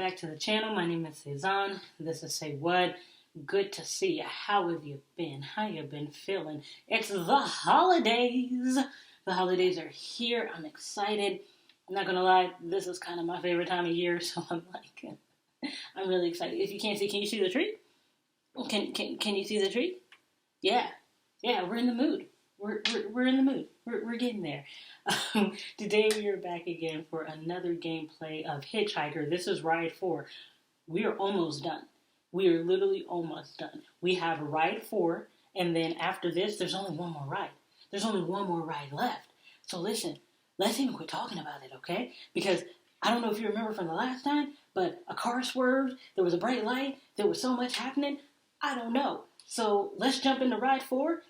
back to the channel. My name is Cezanne. This is Say What. Good to see you. How have you been? How you been feeling? It's the holidays. The holidays are here. I'm excited. I'm not gonna lie, this is kind of my favorite time of year, so I'm really excited. If you can't see, can you see the tree? Can you see the tree? Yeah, we're in the mood. We're in the mood. We're getting there. Today we are back again for another gameplay of HitchHiker. This is Ride 4. We are almost done. We are literally almost done. We have Ride 4, and then after this, there's only one more ride. There's only one more ride left. So listen, let's even quit talking about it, okay? Because I don't know if you remember from the last time, but a car swerved, there was a bright light, there was so much happening. I don't know. So let's jump into Ride 4,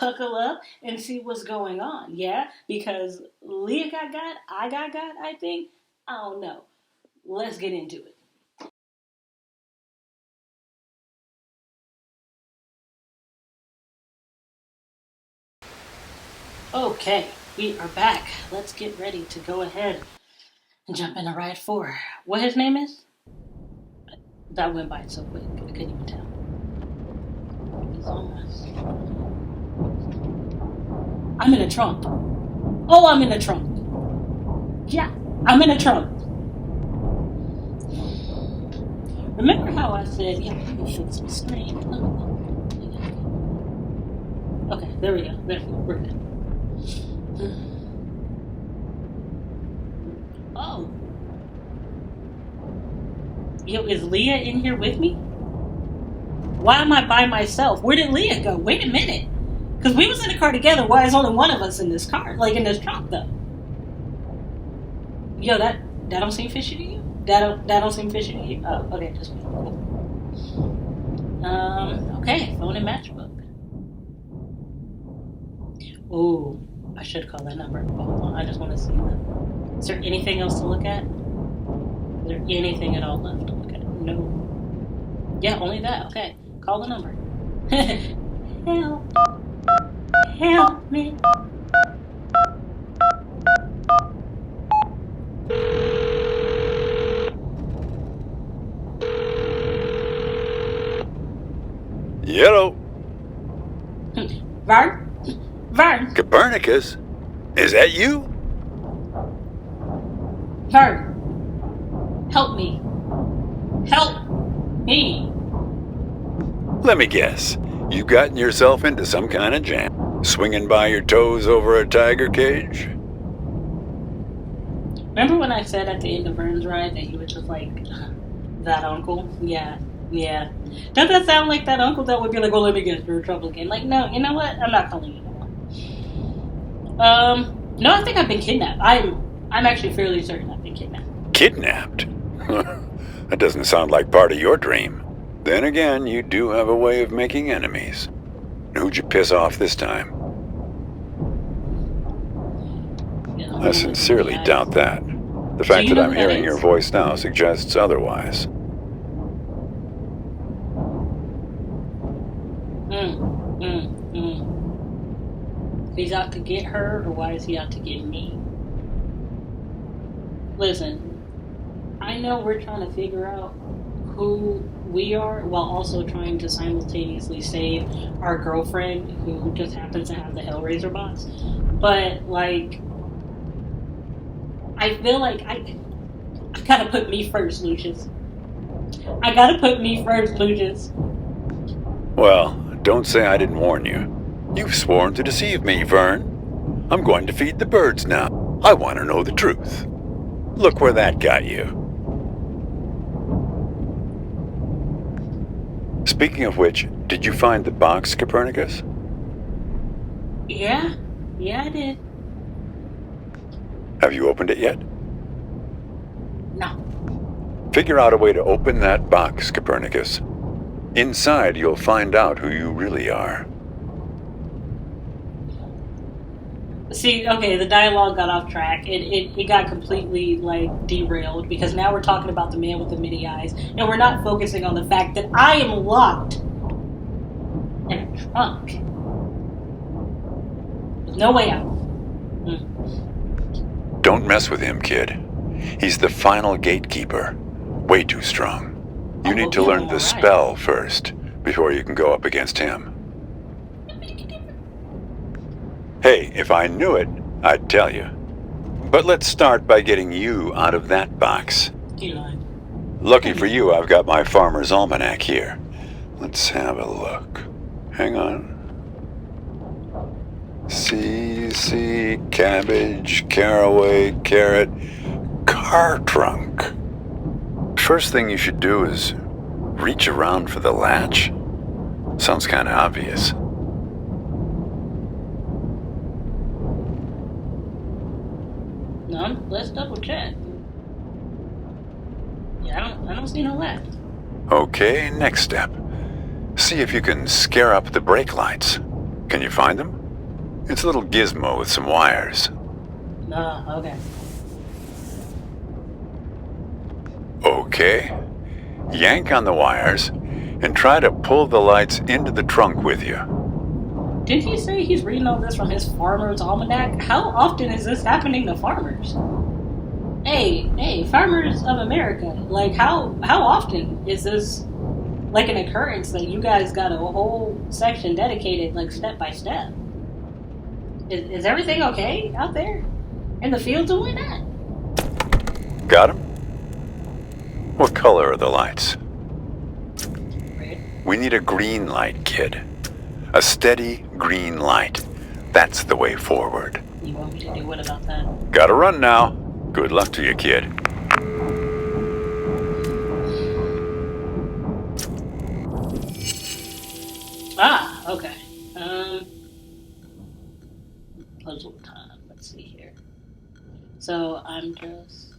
buckle up, and see what's going on, yeah? Because Leah got, I got, I think. I don't know. Let's get into it. Okay, we are back. Let's get ready to go ahead and jump into Ride 4. What his name is? That went by so quick, I couldn't even tell. I'm in a trunk. Oh, I'm in a trunk. Yeah, I'm in a trunk. Remember how I said, yeah, let me fix my screen. Okay, there we go. We're good. Oh. Yo, is Leah in here with me? Why am I by myself? Where did Leah go? Wait a minute. Because we was in a car together. Why is only one of us in this car? Like in this trunk, though. Yo, that don't seem fishy to you? That don't seem fishy to you? Oh, okay, just me. Okay, phone and matchbook. Ooh, I should call that number. Hold on, I just want to see that. Is there anything else to look at? Is there anything at all left to look at? No. Yeah, only that. Okay. Call the number. Help me. Hello. Vern. Copernicus? Is that you? Vern. Help me. Help me. Let me guess. You've gotten yourself into some kind of jam. Swinging by your toes over a tiger cage? Remember when I said at the end of Vern's ride that he was just like that uncle? Yeah. Doesn't that sound like that uncle that would be like, oh, let me get into trouble again? Like, no, you know what? I'm not calling you anymore. No, I think I've been kidnapped. I'm actually fairly certain I've been kidnapped. Kidnapped? That doesn't sound like part of your dream. Then again, you do have a way of making enemies. Who'd you piss off this time? I sincerely doubt that. The fact that I'm hearing your voice now suggests otherwise. He's out to get her, or why is he out to get me? Listen, I know we're trying to figure out who we are while also trying to simultaneously save our girlfriend who just happens to have the Hellraiser box. But, like, I feel like I gotta put me first, Lucius. I gotta put me first, Lucius. Well, don't say I didn't warn you. You've sworn to deceive me, Vern. I'm going to feed the birds now. I want to know the truth. Look where that got you. Speaking of which, did you find the box, Copernicus? Yeah, I did. Have you opened it yet? No. Figure out a way to open that box, Copernicus. Inside, you'll find out who you really are. See, okay, the dialogue got off track. It got completely, like, derailed because now we're talking about the man with the mini eyes and we're not focusing on the fact that I am locked in a trunk. There's no way out. Don't mess with him, kid. He's the final gatekeeper. Way too strong. You need to learn the spell first, before you can go up against him. Hey, if I knew it, I'd tell you. But let's start by getting you out of that box. Lucky for you, I've got my farmer's almanac here. Let's have a look. Hang on. C, cabbage, caraway, carrot, car trunk. First thing you should do is reach around for the latch. Sounds kind of obvious. No, let's double check. Yeah, I don't see no latch. Okay, next step. See if you can scare up the brake lights. Can you find them? It's a little gizmo with some wires. Okay. Okay. Yank on the wires and try to pull the lights into the trunk with you. Did he say he's reading all this from his farmer's almanac? How often is this happening to farmers? Hey, farmers of America, like how often is this like an occurrence that you guys got a whole section dedicated like step by step? Is everything okay out there in the fields and whatnot? Got him? What color are the lights? Red. We need a green light, kid. A steady green light. That's the way forward. You want me to do what about that? Gotta run now. Good luck to you, kid. Okay. Puzzle time. Let's see here. So I'm just...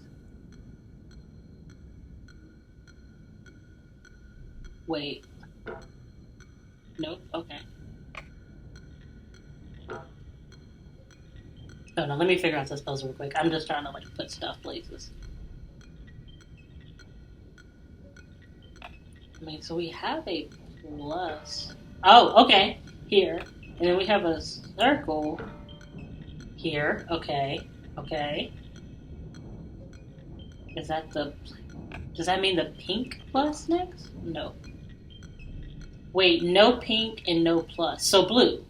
Wait. Nope, okay. Oh no, let me figure out this puzzle real quick. I'm just trying to like put stuff places. I mean, so we have a plus. Oh, okay. Here. And then we have a circle here. Okay. Is that the... Does that mean the pink plus next? No. Wait, no pink and no plus. So blue.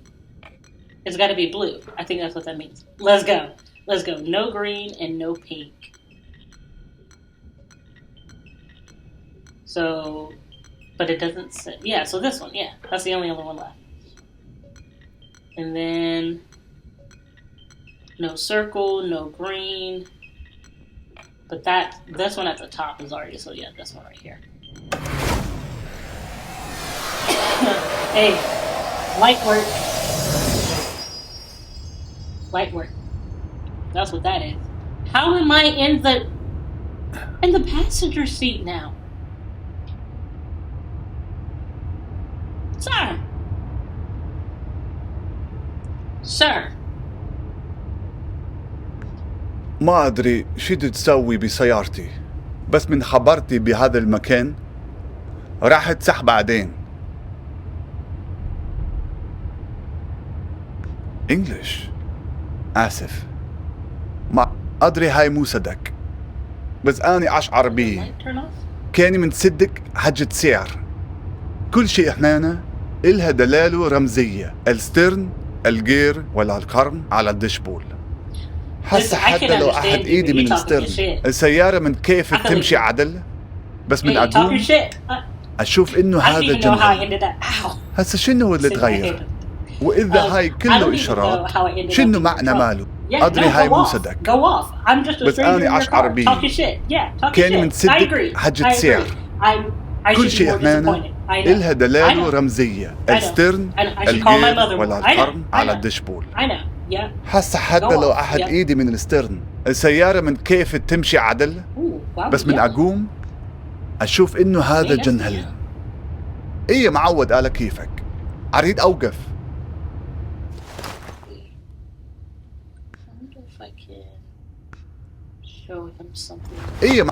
It's got to be blue. I think that's what that means. Let's go. No green and no pink. So, but it doesn't say. Yeah, so this one. Yeah, that's the only other one left. And then no circle, no green. But this one at the top is already, so yeah, this one right here. Hey, light work. That's what that is. How am I in the passenger seat now? Sir. ما أدري شو بدي تسوي بسيارتي، بس من خبرتي بهذا المكان راح تسح بعدين. إنجليش. آسف. ما أدري هاي مو صدق، بس أنا أشعر بيه. كاني من صدق حجة سعر. كل شيء هنا إلها دلالة ورمزية، السترن، الجير ولا القرن على الدشبول. هسه حتى لو أحد إيدي من السترن السيارة من كيف تمشي عدل، بس من أقوم أشوف إنه هذا جنة. هسه شنو اللي تغير؟ وإذا هاي كله إشارات شنو معنى ماله؟ أدري هاي مو صدق، بس أنا أشعر بيه. كاني من صدق حجة سعر. كل شيء هنا إلها دلالة ورمزية، السترن، الجير ولا القرن على الدشبول. هسه حتى لو أحد إيدي من السترن السيارة من كيف تمشي عدل، بس من أقوم أشوف إنه هذا جنهل. إيه معود على كيفك، أريد أوقف. إيه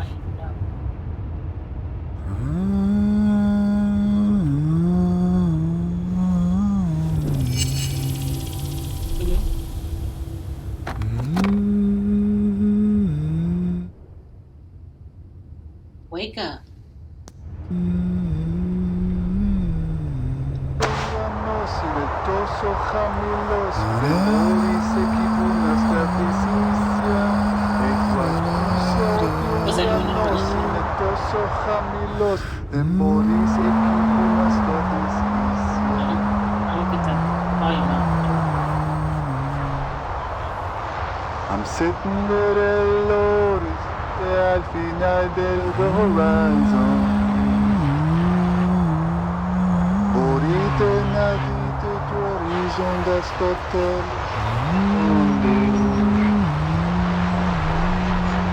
Wake Wake up. Was that doing I'll get that volume up. I'm sitting with el horizonte al final del horizon. Ahorita nadita tu horizon das totel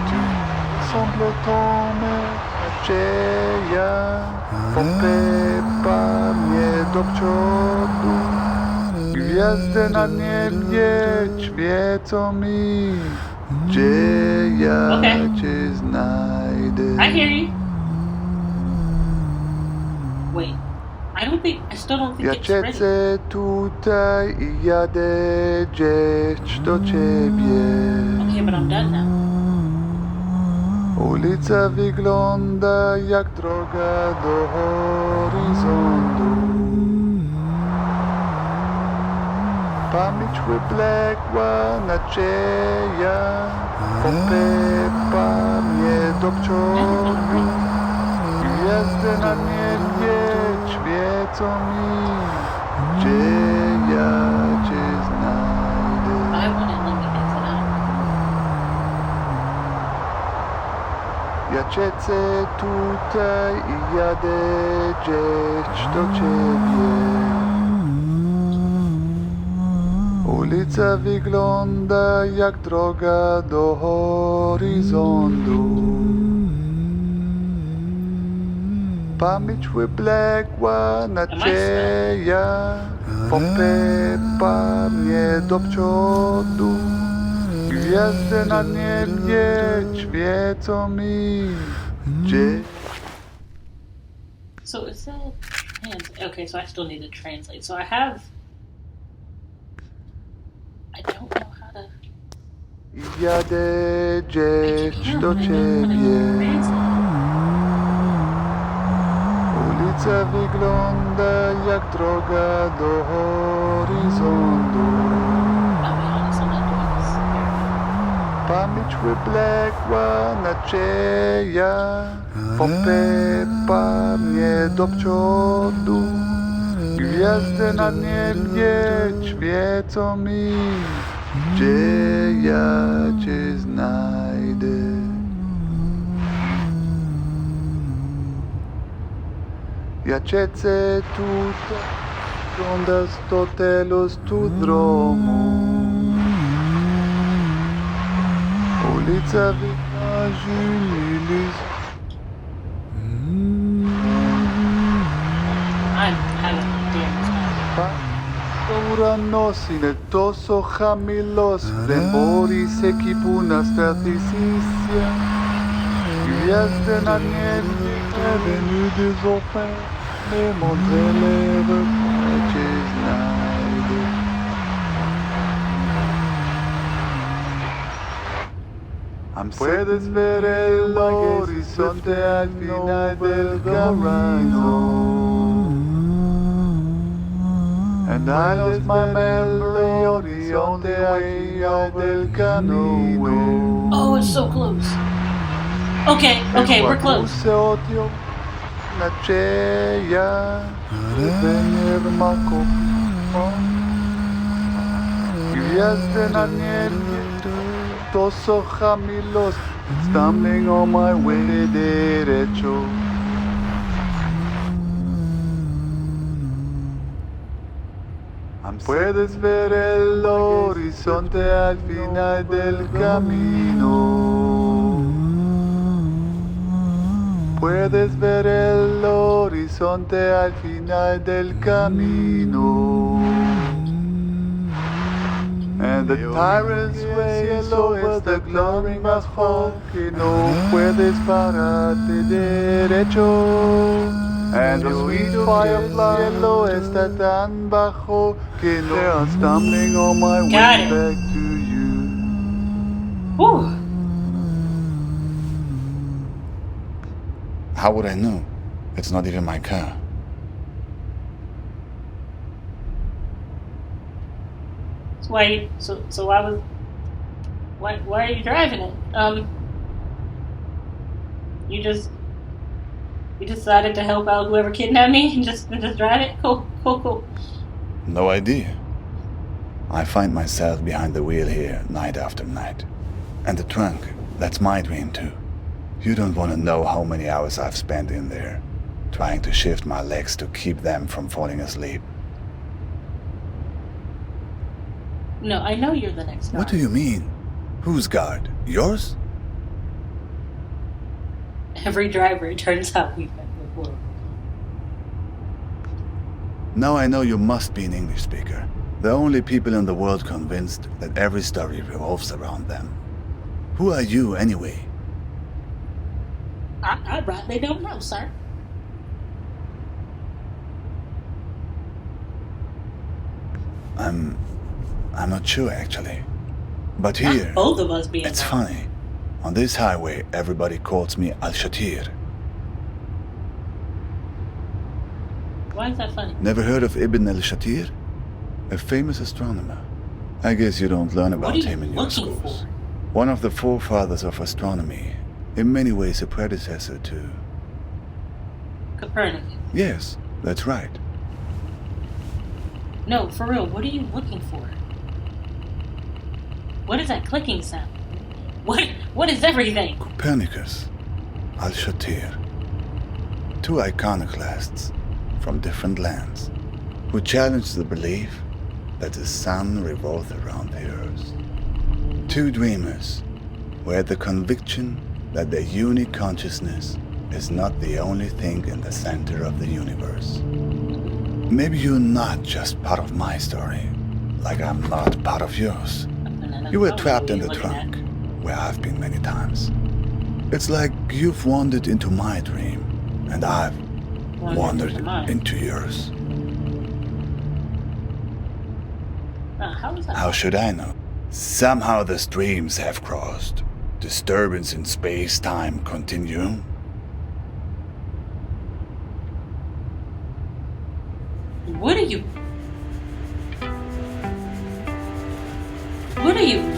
Tu sembles tomber aceea Popepa mnie do przodu Gwiazdy na niebie świecą mi Gdzie ja cię znajdę I hear you. Wait. I still don't think Ja it's cię ready. chcę tutaj i jadę gdzieś do ciebie Okay, but I'm done now. Ulica wygląda jak droga do horyzontu Pamięć wyblekła nadzieja Popepa mnie do przodu Gwiazdy na niebie świecą mi Gdzie ja cię znajdę I wouldn't let me exit out. Ja cię chcę tutaj i jadę gdzieś do ciebie Ulica wygląda jak droga do horyzontu Pamięć wyblekła nadzieja Popepa mnie do przodu Gwiazdy na niebie świecą mi Gdzie So it said okay, so I still need to translate. So I don't know how to jadę gdzieś do ciebie Ulica wygląda jak droga do horyzontu I'll be honest, I'm not doing this. Pamięć wyblekła nadzieja Popepa mnie do przodu Gwiazdy na niebie świecą mi Gdzie ja cię znajdę Ja cię chcę tutaj Wygląda z hotelu z tu dromu Ulica wykaże mi list I'm having a damn time. Ora nosi nel tosso jamilos Remori seki puna stratisisia Gwiazdy na niebie Venu des enfers Me montre lèvres Cię znajdę Puedes ver el horizonte al final del camino And I lost my memory horizonte al final del camino Oh, it's so close. Okay, we're close. Odio nadzieja Wypełnię maką Gwiazdy na niebie To są jamilos Stumbling on my way derecho Puedes ver el horizonte al final del camino Puedes ver el horizonte al final del camino And the tyrant's race over the glaring asphalt Que no puedes pararte derecho And the sweet firefly cielo está tan bajo Que no I'm stumbling on my way Got it. back to you Whew. How would I know? It's not even my car. So why are you driving it? You decided to help out whoever kidnapped me and just drive it? Cool. No idea. I find myself behind the wheel here night after night. And the trunk, that's my dream too. You don't want to know how many hours I've spent in there, trying to shift my legs to keep them from falling asleep. No, I know you're the next guard. What do you mean? Whose guard? Yours? Every driver, it turns out we've met before. Now I know you must be an English speaker. The only people in the world convinced that every story revolves around them. Who are you, anyway? I rightly don't know, sir. I'm not sure, actually. But here, Not both of us being it's wrong. funny. On this highway, everybody calls me Al-Shatir. Why is that funny? Never heard of Ibn al-Shatir? A famous astronomer. I guess you don't learn about him in your schools. One of the forefathers of astronomy. In many ways a predecessor to... Copernicus. Yes, that's right. No, for real, what are you looking for? What is that clicking sound? What is everything? Copernicus, Al-Shatir. Two iconoclasts from different lands who challenged the belief that the sun revolves around the earth. Two dreamers who had the conviction that their unique consciousness is not the only thing in the center of the universe. Maybe you're not just part of my story, like I'm not part of yours. You were trapped in the trunk, where I've been many times. It's like you've wandered into my dream, and I've wandered into yours. How should I know? Somehow the streams have crossed. Disturbance in space-time continuum. What are you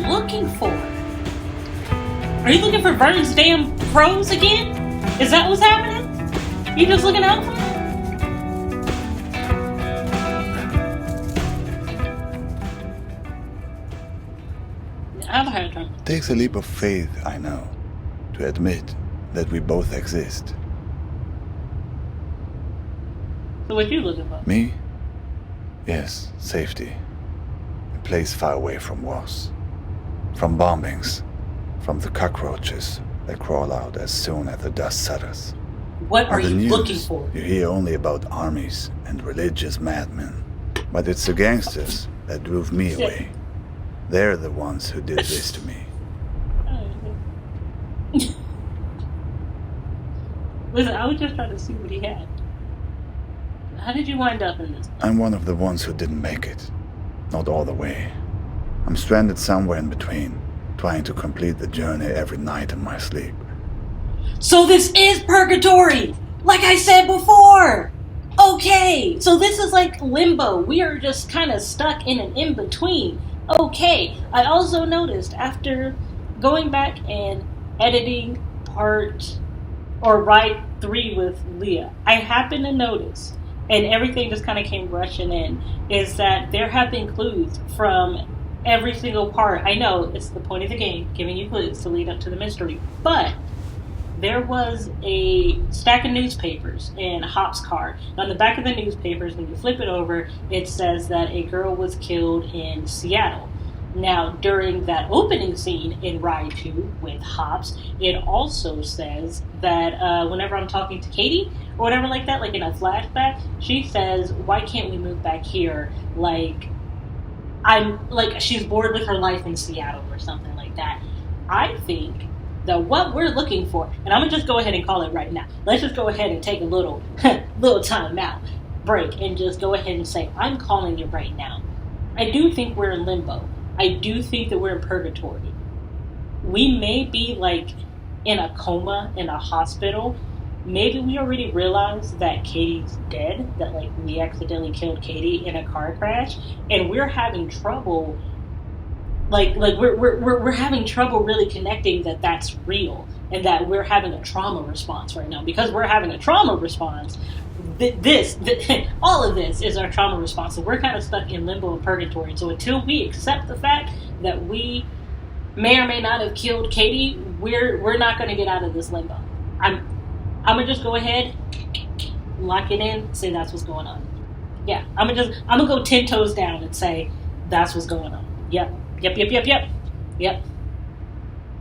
looking for? Are you looking for Vernon's damn crows again? Is that what's happening? You just looking out for them? I've heard them. It takes a leap of faith, I know, to admit that we both exist. So what you looking for? Me? Yes, safety. A place far away from wars. From bombings. From the cockroaches that crawl out as soon as the dust settles. What are On the you news, looking for? You hear only about armies and religious madmen. But it's the gangsters that drove me away. They're the ones who did this to me. Listen, I was just trying to see what he had. How did you wind up in this? I'm one of the ones who didn't make it. Not all the way. I'm stranded somewhere in between, trying to complete the journey every night in my sleep. So this is purgatory! Like I said before! Okay, so this is like limbo. We are just kind of stuck in an in-between. Okay, I also noticed after going back and editing ride 3 with Leah, I happened to notice, and everything just kind of came rushing in, is that there have been clues from every single part. I know it's the point of the game, giving you clues to lead up to the mystery, but there was a stack of newspapers in Hop's car. On the back of the newspapers, when you flip it over, it says that a girl was killed in Seattle. Now, during that opening scene in Ride 2 with Hops, it also says that whenever I'm talking to Katie, or whatever like that, like in a flashback, she says, why can't we move back here? She's bored with her life in Seattle or something like that. I think that what we're looking for, and I'm going to just go ahead and call it right now. Let's just go ahead and take a little time out, break, and just go ahead and say, I'm calling it right now. I do think we're in limbo. I do think that we're in purgatory. We may be in a coma in a hospital, maybe we already realized that Katie's dead, that like we accidentally killed Katie in a car crash, and we're having trouble. We're having trouble really connecting that that's real, and that we're having a trauma response right now. Because we're having a trauma response, all of this is our trauma response. So we're kind of stuck in limbo and purgatory. So until we accept the fact that we may or may not have killed Katie, we're not going to get out of this limbo. I'm gonna just go ahead, lock it in, say that's what's going on. Yeah, I'm gonna go 10 toes down and say that's what's going on. Yep. All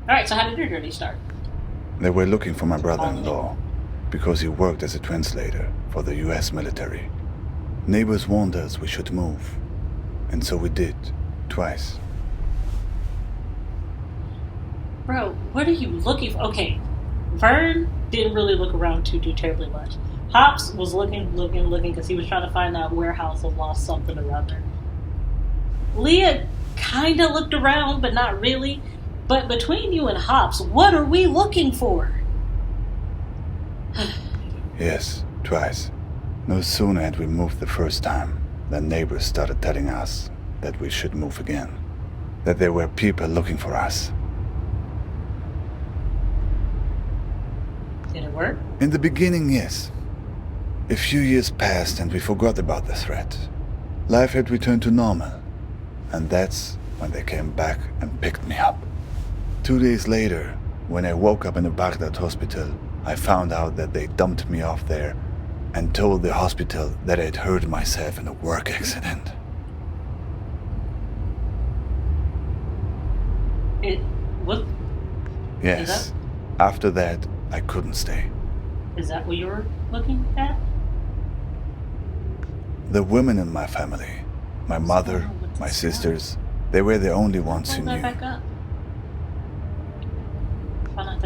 right. So how did your journey start? They were looking for my brother-in-law because he worked as a translator for the U.S. military. Neighbors warned us we should move, and so we did, twice. Bro, what are you looking for? Okay, Vern didn't really look around too terribly much. Hops was looking because he was trying to find that warehouse of lost something or other. Leah kind of looked around, but not really. But between you and Hops, what are we looking for? Yes, twice. No sooner had we moved the first time than neighbors started telling us that we should move again. That there were people looking for us. Did it work? In the beginning, yes. A few years passed and we forgot about the threat. Life had returned to normal. And that's when they came back and picked me up. 2 days later, when I woke up in a Baghdad hospital, I found out that they dumped me off there and told the hospital that I'd hurt myself in a work accident. What? Yes. After that, I couldn't stay. Is that what you were looking at? The women in my family, my mother, my sisters, they were the only ones who knew.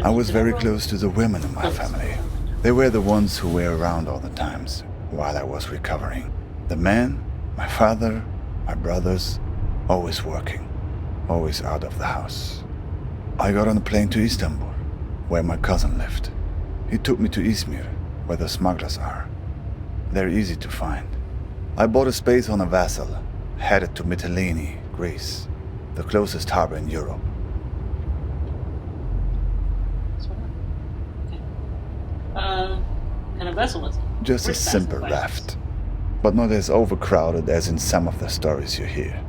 I was very close to the women in my family. They were the ones who were around all the times while I was recovering. The men, my father, my brothers, always working, always out of the house. I got on a plane to Istanbul, where my cousin lived. He took me to Izmir, where the smugglers are. They're easy to find. I bought a space on a vessel, headed to Mytilene, Greece, the closest harbor in Europe. What kind of vessel was it? Just a simple raft, but not as overcrowded as in some of the stories you hear.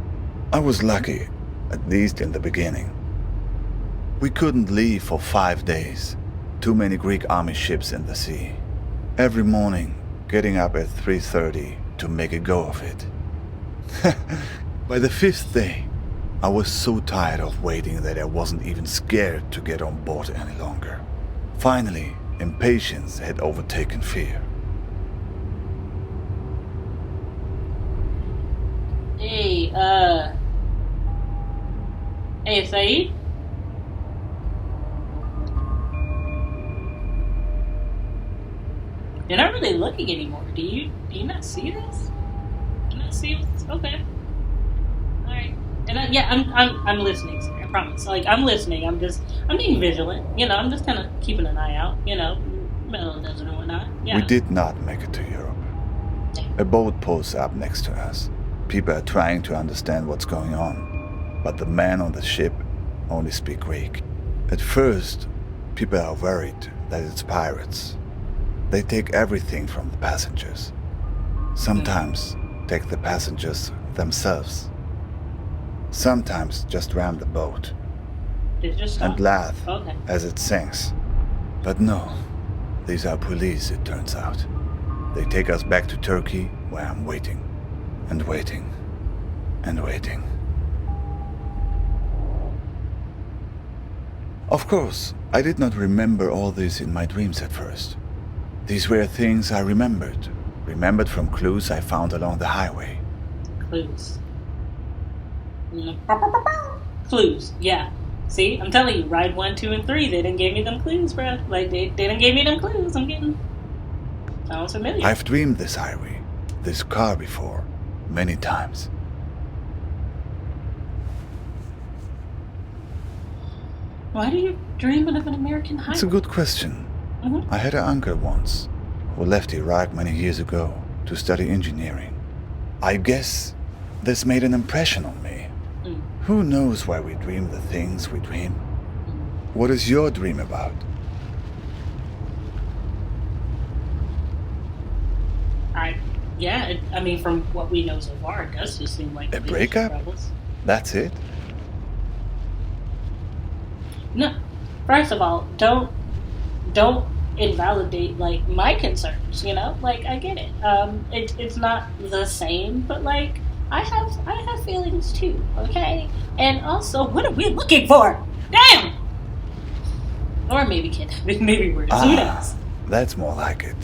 I was lucky, at least in the beginning. We couldn't leave for 5 days. Too many Greek army ships in the sea. Every morning, getting up at 3:30 to make a go of it. By the 5th day, I was so tired of waiting that I wasn't even scared to get on board any longer. Finally, impatience had overtaken fear. Hey, Saeed? You're not really looking anymore. Do you not see this? Do you not see this? Okay. Alright. And I'm listening, sir. I promise. Like, I'm listening. I'm being vigilant. I'm just kind of keeping an eye out. Middle of the desert and whatnot. Yeah. We did not make it to Europe. A boat pulls up next to us. People are trying to understand what's going on, but the men on the ship only speak Greek. At first, people are worried that it's pirates. They take everything from the passengers. Sometimes take the passengers themselves. Sometimes just ram the boat and laugh as it sinks. But no, these are police, it turns out. They take us back to Turkey, where I'm waiting, and waiting, and waiting. Of course, I did not remember all this in my dreams at first. These were things I remembered from clues I found along the highway. Clues. Clues, yeah. See, I'm telling you, ride 1, 2, and 3, they didn't give me them clues, bro. Like, they didn't give me them clues. Sounds familiar. I've dreamed this highway, this car before, many times. Why do you dream of an American highway? It's a good question. I had an uncle once who left Iraq many years ago to study engineering. I guess this made an impression on me. Who knows why we dream the things we dream? What is your dream about? I mean, from what we know so far, it does just seem like a breakup? Troubles. That's it? No. First of all, don't invalidate like my concerns. You know, like I get it. It's not the same, but like I have feelings too. Okay, and also, what are we looking for? Damn. Or maybe kidnapping. Maybe we're just who knows? That's more like it.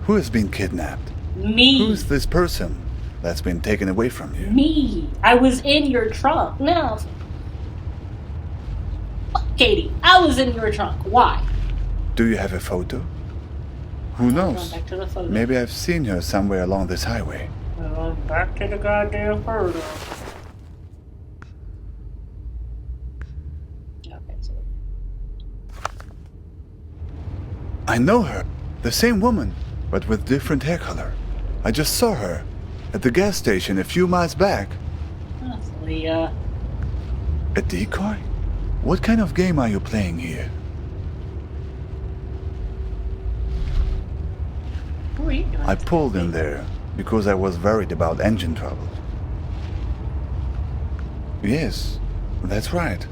Who has been kidnapped? Me. Who's this person that's been taken away from you? Me. I was in your trunk. No. Katie, I was in your trunk. Why? Do you have a photo? Who knows? Back to the photo. Maybe I've seen her somewhere along this highway. Back to the goddamn photo. Okay, so. I know her. The same woman, but with different hair color. I just saw her at the gas station a few miles back. That's Leah. A decoy? What kind of game are you playing here? Who are you doing? I pulled in there because I was worried about engine trouble. Yes, that's right.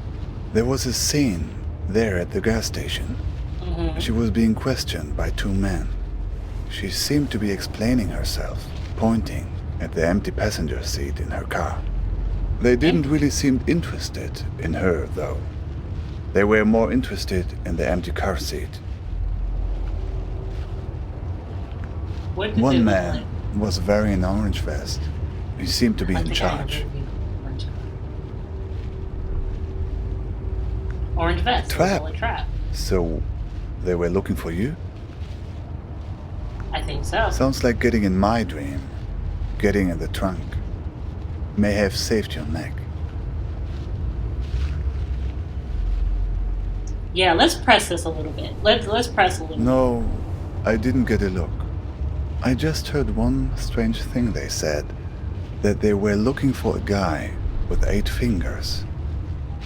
There was a scene there at the gas station. She was being questioned by two men. She seemed to be explaining herself, pointing at the empty passenger seat in her car. They didn't really seem interested in her, though. They were more interested in the empty car seat. One man was wearing an orange vest. He seemed to be in charge. Orange vest. Trap. Trap. So, they were looking for you? I think so. Sounds like getting in my dream. Getting in the trunk. May have saved your neck. Yeah, let's press this a little bit. Let's press a little bit. No, I didn't get a look. I just heard one strange thing they said. That they were looking for a guy with 8 fingers.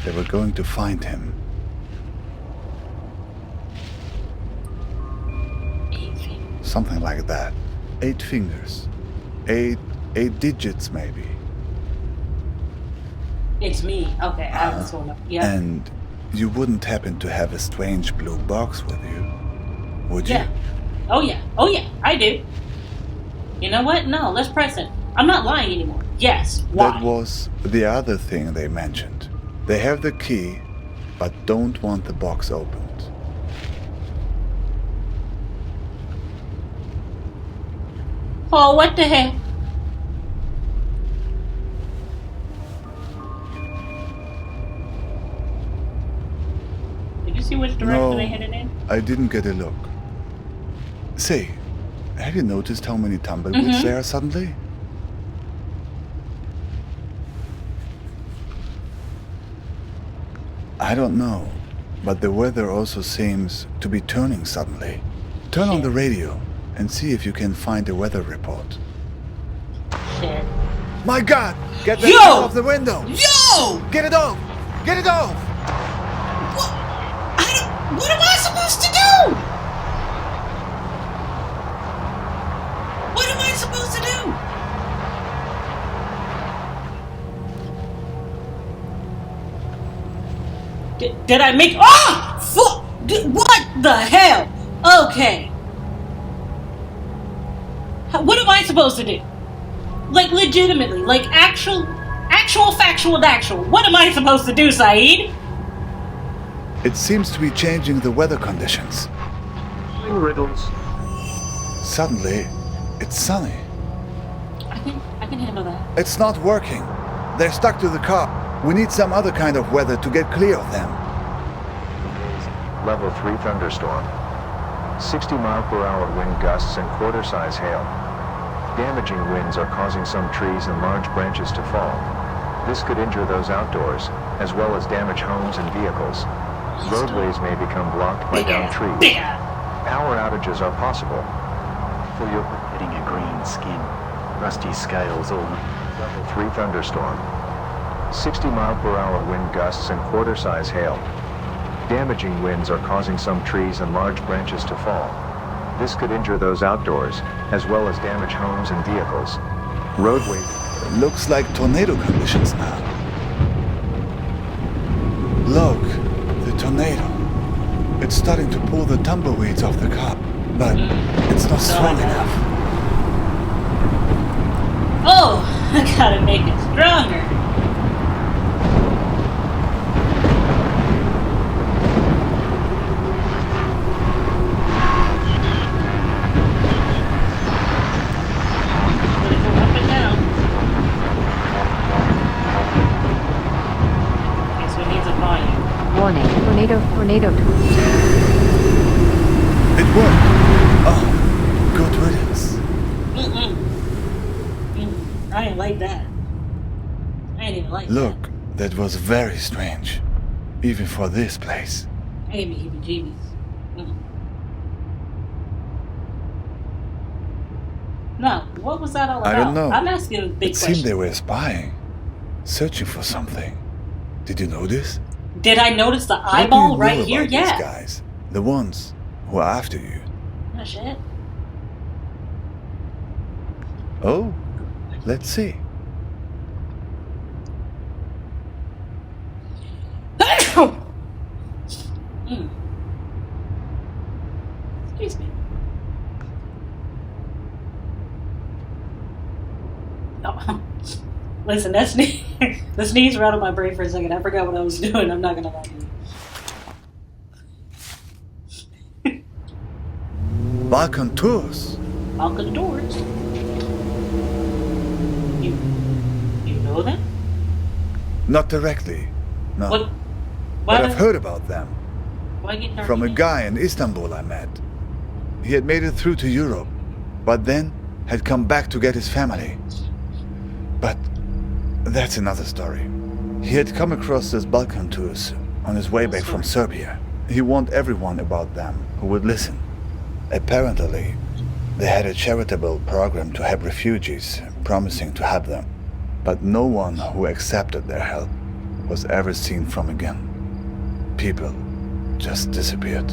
They were going to find him. 8 fingers. Something like that. 8 fingers. 8 digits, maybe. It's me. Okay, I was going up. Yeah. And you wouldn't happen to have a strange blue box with you, would you? Yeah. Oh yeah, I do. You know what? No, let's press it. I'm not lying anymore. Yes. Why? That was the other thing they mentioned. They have the key, but don't want the box opened. Oh, what the heck? Did you see which direction they headed in? I didn't get a look. Say, have you noticed how many tumbleweeds there are suddenly? I don't know, but the weather also seems to be turning suddenly. Turn on the radio and see if you can find a weather report. Shit. My God! Get that out of the window! Yo! Get it off! Get it off! What am I supposed to do? What am I supposed to do? Did I make... Oh! Fuck! What the hell? Okay. What am I supposed to do? Like, legitimately. Like, actual, factual. What am I supposed to do, Saeed? It seems to be changing the weather conditions. Riddles. Suddenly, it's sunny. I can handle that. It's not working. They're stuck to the car. We need some other kind of weather to get clear of them. Level 3 thunderstorm. 60-mile-per-hour wind gusts and quarter-size hail. Damaging winds are causing some trees and large branches to fall. This could injure those outdoors, as well as damage homes and vehicles. Roadways may become blocked by downed trees. Power outages are possible. For your getting a green skin, rusty scales, or Level 3 thunderstorm. 60-mile-per-hour wind gusts and quarter-size hail. Damaging winds are causing some trees and large branches to fall. This could injure those outdoors, as well as damage homes and vehicles. Roadway. Looks like tornado conditions now. Look, the tornado. It's starting to pull the tumbleweeds off the car, but it's not strong enough. Oh, I gotta make it stronger. Gotta go up and down. Okay, so it needs a volume. Warning, tornado. It worked. Oh, good riddance. I didn't like that. I didn't even like that. Look, that was very strange, even for this place. I gave me heebie-jeebies. No, what was that all about? I don't know. I'm asking a big It question. seemed they were spying, searching for something. Did you notice? Did I notice the What do eyeball you know right here? about Yeah. these guys, the ones who are after you. Oh, shit. Oh, let's see. Excuse me. Oh. Listen, that sneeze, the sneeze right on my brain for a second. I forgot what I was doing. I'm not gonna lie to you. Balkan tours. Balkan doors. You know them? Not directly, no. What? But I've heard about them. Why get dark From a again? guy in Istanbul I met. He had made it through to Europe, but then had come back to get his family. But that's another story. He had come across these Balkan tours on his way back from Serbia. He warned everyone about them who would listen. Apparently, they had a charitable program to help refugees, promising to help them. But no one who accepted their help was ever seen from again. People just disappeared.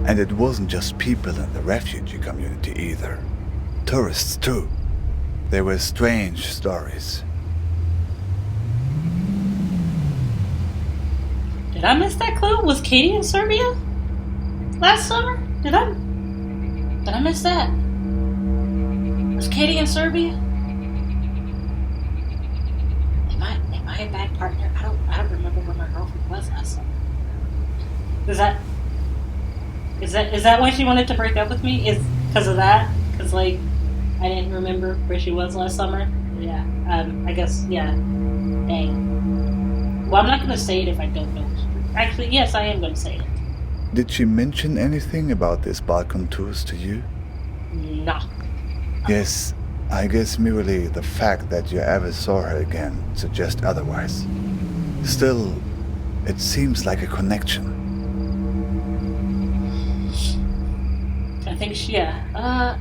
And it wasn't just people in the refugee community either. Tourists too. They were strange stories. Did I miss that clue? Was Katie in Serbia last summer? Did I miss that? Was Katie in Serbia? Am I a bad partner? I don't remember where my girlfriend was last summer. Is that why she wanted to break up with me? Is because of that? Because like I didn't remember where she was last summer. Yeah. I guess yeah. Dang. Well, I'm not gonna say it if I don't know. Actually, yes, I am gonna say it. Did she mention anything about these Balkan tours to you? No. Yes, I guess merely the fact that you ever saw her again suggests otherwise. Still, it seems like a connection. I think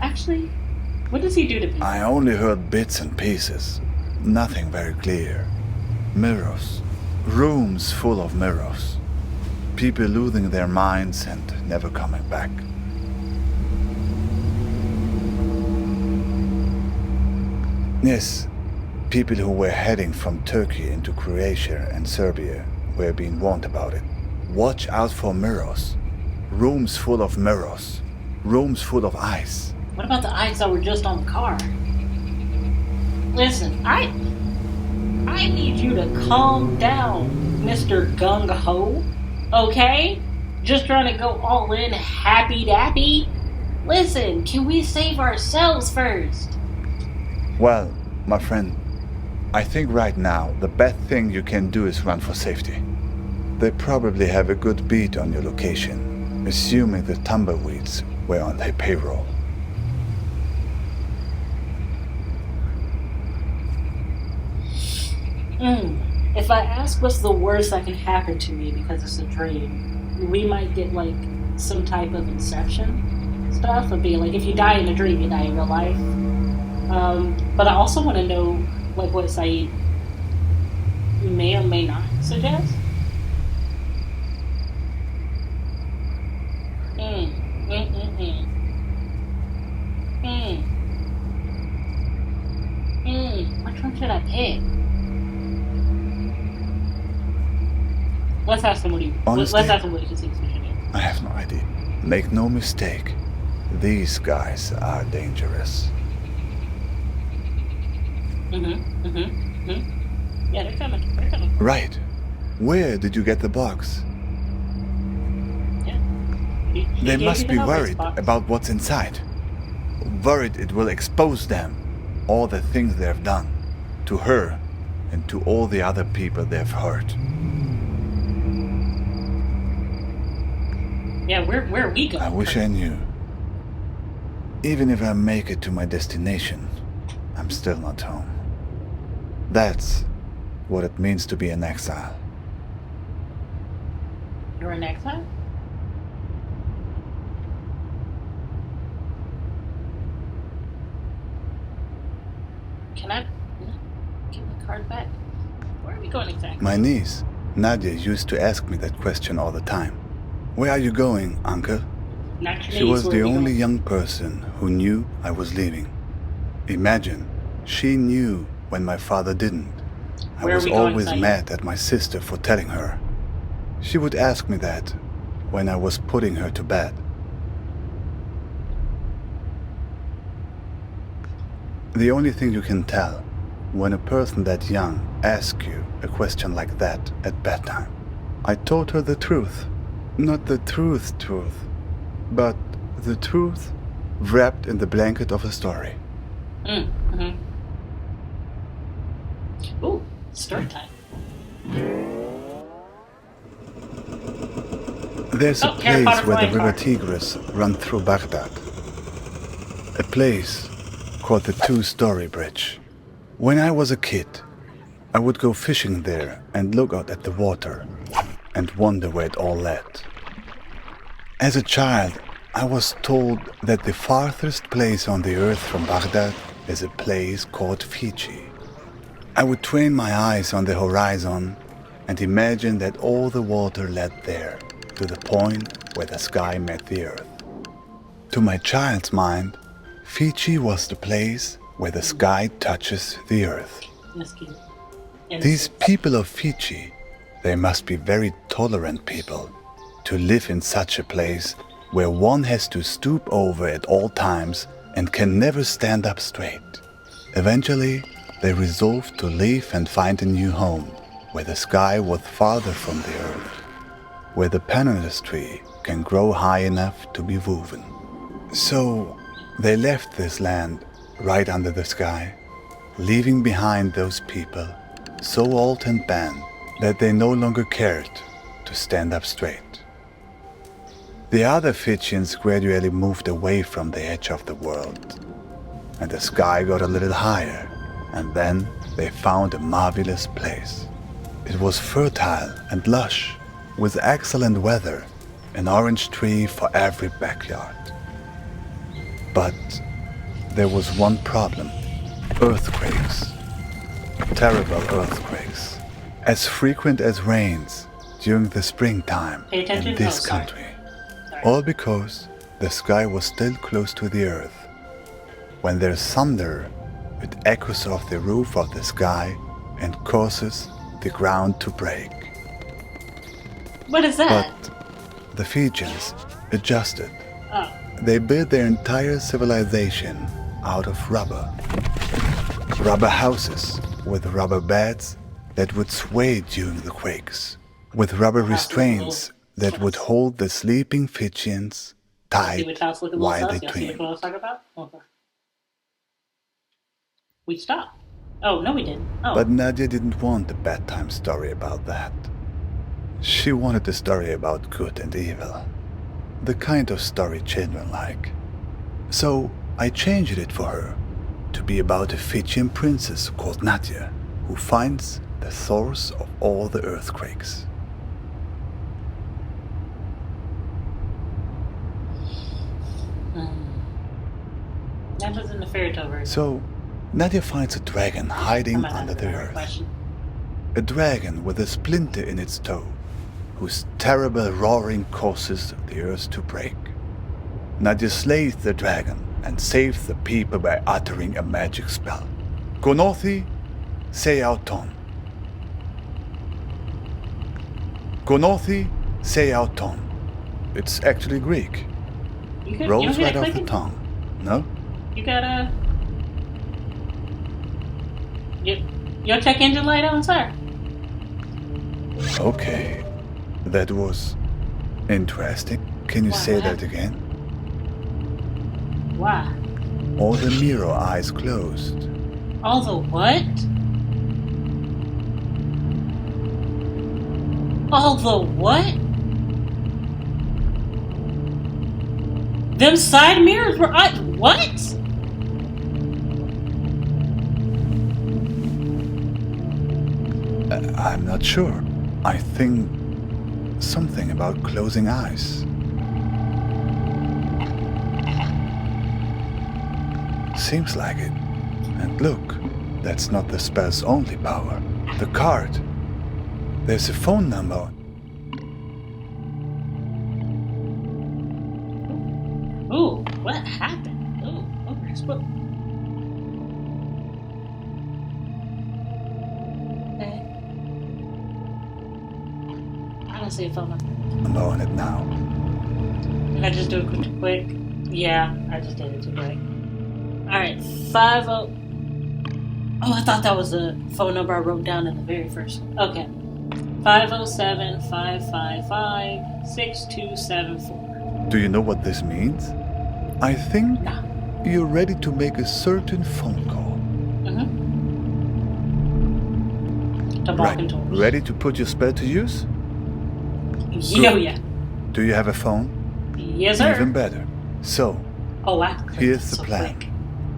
actually, what does he do to people? I only heard bits and pieces. Nothing very clear. Mirrors. Rooms full of mirrors. People losing their minds and never coming back. Yes, people who were heading from Turkey into Croatia and Serbia were being warned about it. Watch out for mirrors. Rooms full of mirrors. Rooms full of eyes. What about the eyes that were just on the car? Listen, I need you to calm down, Mr. Gung Ho. Okay? Just trying to go all in happy dappy? Listen, can we save ourselves first? Well, my friend, I think right now the best thing you can do is run for safety. They probably have a good beat on your location, assuming the tumbleweeds were on their payroll. If I ask what's the worst that can happen to me because it's a dream, we might get like some type of Inception stuff of being like, if you die in a dream, you die in real life. But I also want to know, like, what Saeed may or may not suggest. Which one should I pick? Let's ask him what he. Honestly, let's ask him what he thinks we should do. I have no idea. Make no mistake, these guys are dangerous. Yeah, they're coming. They're coming. Right. Where did you get the box? Yeah. He They gave must you be the Hellbox worried box. about what's inside. Worried it will expose them, all the things they've done, to her and to all the other people they've hurt. Yeah, where are we going? I wish I knew. Even if I make it to my destination, I'm still not home. That's what it means to be an exile. You're in exile? Can I get my card back? Where are we going exactly? My niece, Nadia, used to ask me that question all the time. Where are you going, uncle? Naturally, She was where the are we only going? young person who knew I was leaving. Imagine, she knew when my father didn't. I Where are was we going, always Saeed? mad at my sister for telling her. She would ask me that when I was putting her to bed. The only thing you can tell when a person that young asks you a question like that at bedtime. I told her the truth. Not the truth, but the truth wrapped in the blanket of a story. Ooh, story time. There's a Oh, Harry place Potter where the flying river car. Tigris runs through Baghdad. A place called the Two-Story Bridge. When I was a kid, I would go fishing there and look out at the water and wonder where it all led. As a child, I was told that the farthest place on the earth from Baghdad is a place called Fiji. I would train my eyes on the horizon and imagine that all the water led there, to the point where the sky met the earth. To my child's mind, Fiji was the place where the sky touches the earth. That's cute. These people of Fiji, they must be very tolerant people to live in such a place where one has to stoop over at all times and can never stand up straight. Eventually, they resolved to leave and find a new home where the sky was farther from the earth, where the pandanus tree can grow high enough to be woven. So they left this land right under the sky, leaving behind those people so old and bent that they no longer cared to stand up straight. The other Fijians gradually moved away from the edge of the world, and the sky got a little higher, and then they found a marvelous place. It was fertile and lush, with excellent weather, an orange tree for every backyard. But there was one problem: earthquakes. Terrible earthquakes, as frequent as rains during the springtime Pay attention. in this Oh, sorry. country. All because the sky was still close to the earth. When there's thunder, it echoes off the roof of the sky and causes the ground to break. What is that? But the Fijians adjusted. Oh, They built their entire civilization out of rubber. Rubber houses with rubber beds that would sway during the quakes, with rubber restraints that would hold the sleeping Fijians see tight which house look a little while they sus? Y'all see which dreamed. one I was talking about? Okay. We stopped. Oh, no we didn't. Oh. But Nadia didn't want a bedtime story about that. She wanted a story about good and evil, the kind of story children like. So I changed it for her to be about a Fijian princess called Nadia, who finds the source of all the earthquakes. That was in the fairy tale version. So, Nadia finds a dragon hiding under the earth. Question. A dragon with a splinter in its toe, whose terrible roaring causes the earth to break. Nadia slays the dragon and saves the people by uttering a magic spell. Gonothi Seauton. Gonothi Seauton. It's actually Greek. Rolls right off the tongue. No? You gotta... Your check engine light on, sir. Okay. That was interesting. Can you say that again? Why? All the mirror eyes closed. All the what? All the what? Them side mirrors were what? I'm not sure. I think something about closing eyes. Seems like it. And look, that's not the spell's only power. The card. There's a phone number. Ooh, what happened? Ooh, okay, spook. I don't see a phone number. I'm on it now. Did I just do it too quick? Yeah, I just did it too quick. Alright, 50... Oh, I thought that was the phone number I wrote down in the very first one. Okay. 507-555-6274. Do you know what this means? I think you're ready to make a certain phone call. To Right. Ready to put your spell to use? Yeah. Do you have a phone? Yes, sir. Even better. So, here's the plan. Quick.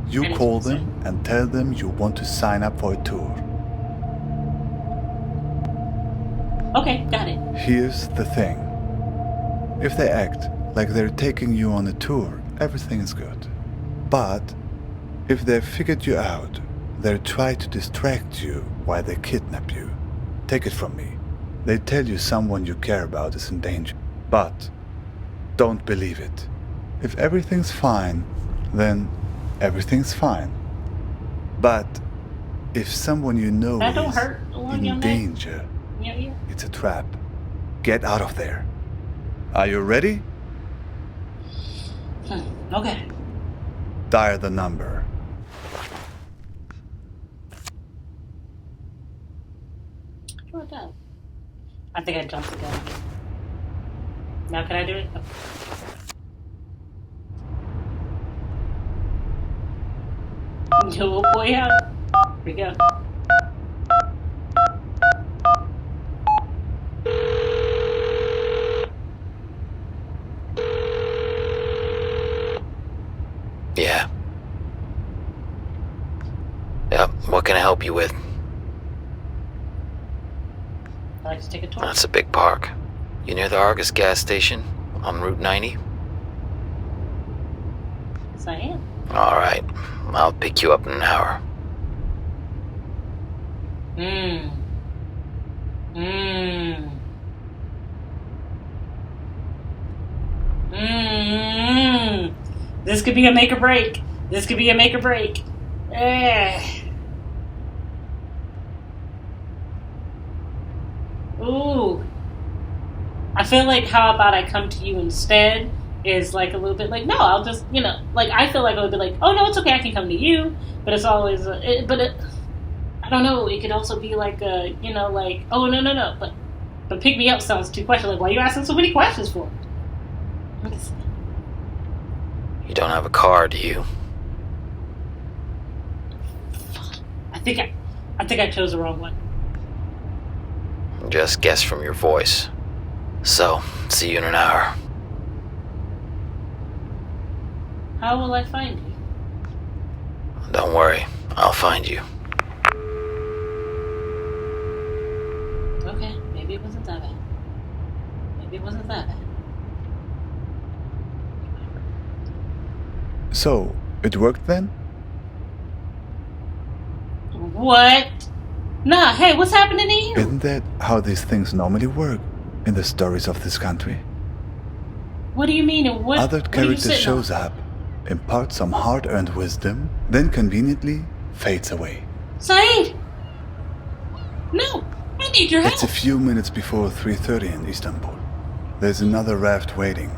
You call them and tell them you want to sign up for a tour. Okay, got it. Here's the thing. If they act like they're taking you on a tour, everything is good. But if they've figured you out, they'll try to distract you while they kidnap you. Take it from me. They tell you someone you care about is in danger. But don't believe it. If everything's fine, then everything's fine. But if someone you know That don't is hurt along your in neck. danger, Yeah. it's a trap. Get out of there. Are you ready? Okay. Dial the number. What that? I think I jumped the gun. Now can I do it? Oh boy, out. Here we go. Yeah. Yep, what can I help you with? I'd like to take a tour. That's a big park. You near the Argus gas station on Route 90? Yes, I am. Alright, I'll pick you up in an hour. This could be a make or break. This could be a make or break. Ooh. I feel like how about I come to you instead is like a little bit like, no, I'll just, like I feel like I would be like, oh no, it's okay, I can come to you. But it's always, I don't know, it could also be like, like, oh no. But pick me up sounds too questionable. Like, why are you asking so many questions for? You don't have a car, do you? I think I chose the wrong one. Just guess from your voice. So, see you in an hour. How will I find you? Don't worry, I'll find you. Okay, maybe it wasn't that bad. So, It worked then? What? Nah, hey, what's happening to you? Isn't that how these things normally work in the stories of this country? What do you mean? And what? Other what are you character sitting shows on? up, imparts some hard-earned wisdom, then conveniently fades away. Saeed! No, I need your help. It's a few minutes before 3:30 in Istanbul. There's another raft waiting.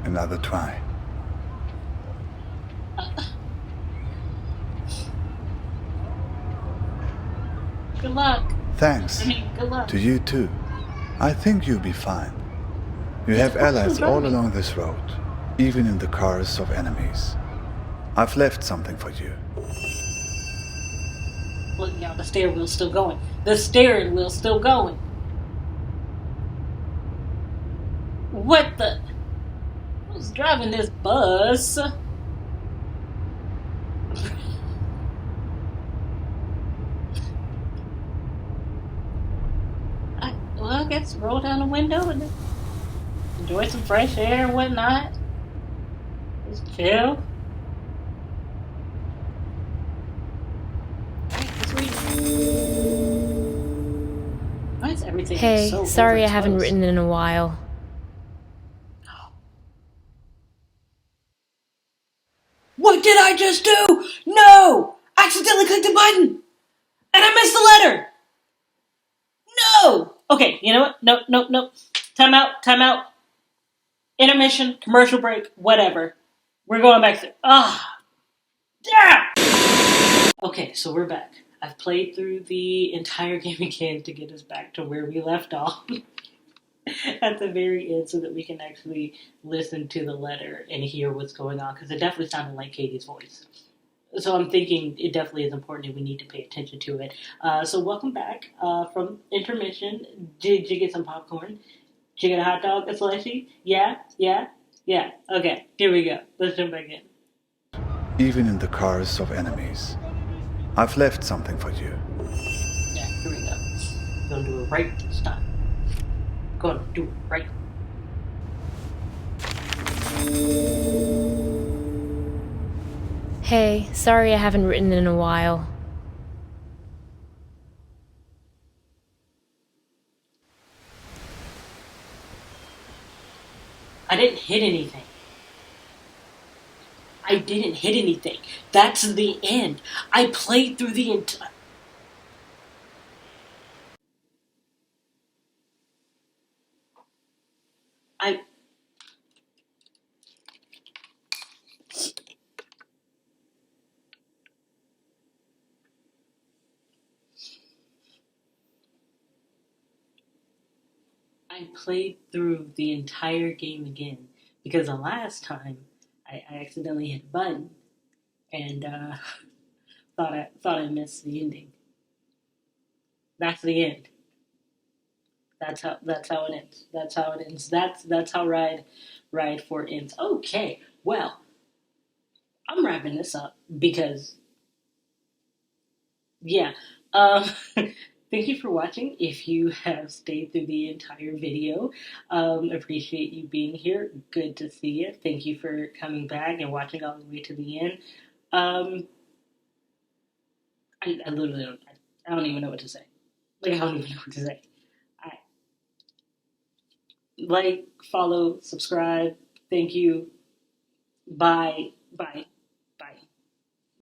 Another try. Good luck. Thanks. I mean, good luck. To you too. I think you'll be fine. You have allies all along this road, even in the cars of enemies. I've left something for you. Look, y'all, the steering wheel's still going. The steering wheel's still going. What the? Who's driving this bus? I guess roll down the window and enjoy some fresh air and whatnot. Just chill. Why is everything Hey, so sorry I haven't overexposed? written in a while. What did I just do? No! I accidentally clicked the button! And I missed the letter! No! Okay, you know what? Nope. Time out. Intermission, commercial break, whatever. We're going back to... Damn! Okay, so we're back. I've played through the entire game again to get us back to where we left off. At the very end so that we can actually listen to the letter and hear what's going on. Because it definitely sounded like Katie's voice. So I'm thinking it definitely is important and we need to pay attention to it. So welcome back from intermission. Did you get some popcorn? Did you get a hot dog, a slushy? Yeah. Okay, here we go. Let's jump back in. Even in the cars of enemies. I've left something for you. Yeah, here we go. Gonna do it right this time. Gonna do it right. Hey, sorry I haven't written in a while. I didn't hit anything. I didn't hit anything. That's the end. I played through the entire... I played through the entire game again because the last time I accidentally hit a button and thought I missed the ending. That's the end. That's how it ends. That's how it ends. That's how Ride 4 ends. Okay, well, I'm wrapping this up because yeah. Thank you for watching. If you have stayed through the entire video, appreciate you being here. Good to see you. Thank you for coming back and watching all the way to the end. I literally don't. I don't even know what to say. Like I don't even know what to say. Like, follow, subscribe. Thank you. Bye.